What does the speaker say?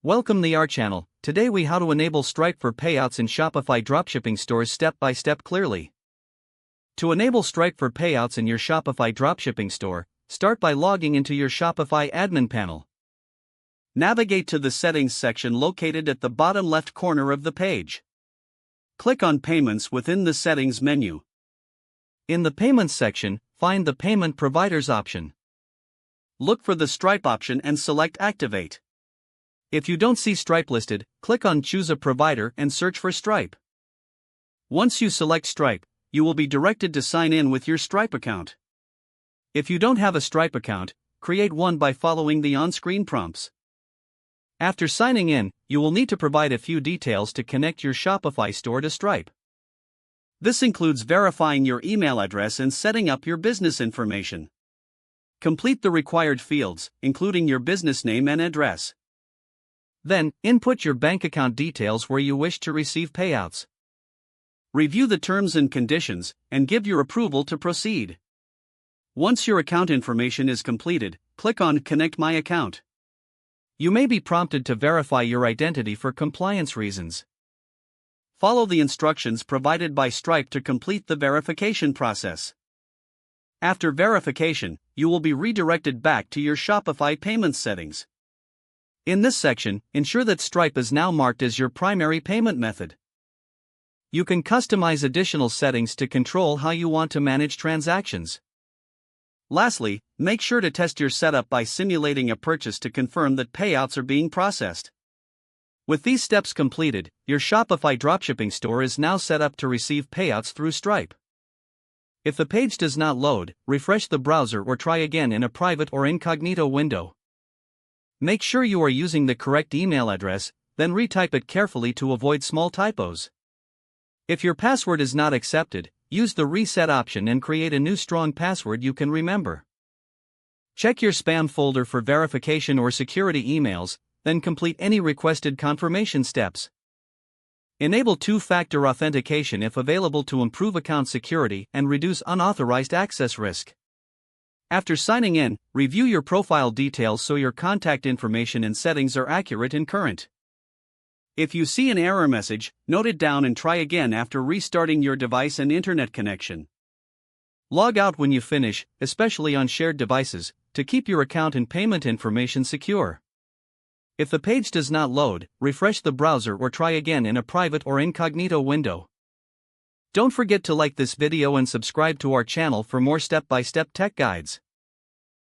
Welcome to our channel. Today we how to enable Stripe for payouts in Shopify dropshipping stores step by step clearly. To enable Stripe for payouts in your Shopify dropshipping store, start by logging into your Shopify admin panel. Navigate to the settings section located at the bottom left corner of the page. Click on Payments within the settings menu. In the Payments section, find the Payment Providers option. Look for the Stripe option and select Activate. If you don't see Stripe listed, click on Choose a Provider and search for Stripe. Once you select Stripe, you will be directed to sign in with your Stripe account. If you don't have a Stripe account, create one by following the on-screen prompts. After signing in, you will need to provide a few details to connect your Shopify store to Stripe. This includes verifying your email address and setting up your business information. Complete the required fields, including your business name and address. Then, input your bank account details where you wish to receive payouts. Review the terms and conditions, and give your approval to proceed. Once your account information is completed, click on Connect My Account. You may be prompted to verify your identity for compliance reasons. Follow the instructions provided by Stripe to complete the verification process. After verification, you will be redirected back to your Shopify payments settings. In this section, ensure that Stripe is now marked as your primary payment method. You can customize additional settings to control how you want to manage transactions. Lastly, make sure to test your setup by simulating a purchase to confirm that payouts are being processed. With these steps completed, your Shopify dropshipping store is now set up to receive payouts through Stripe. If the page does not load, refresh the browser or try again in a private or incognito window. Make sure you are using the correct email address, then retype it carefully to avoid small typos. If your password is not accepted, use the reset option and create a new strong password you can remember. Check your spam folder for verification or security emails, then complete any requested confirmation steps. Enable two-factor authentication if available to improve account security and reduce unauthorized access risk. After signing in, review your profile details so your contact information and settings are accurate and current. If you see an error message, note it down and try again after restarting your device and internet connection. Log out when you finish, especially on shared devices, to keep your account and payment information secure. If the page does not load, refresh the browser or try again in a private or incognito window. Don't forget to like this video and subscribe to our channel for more step-by-step tech guides.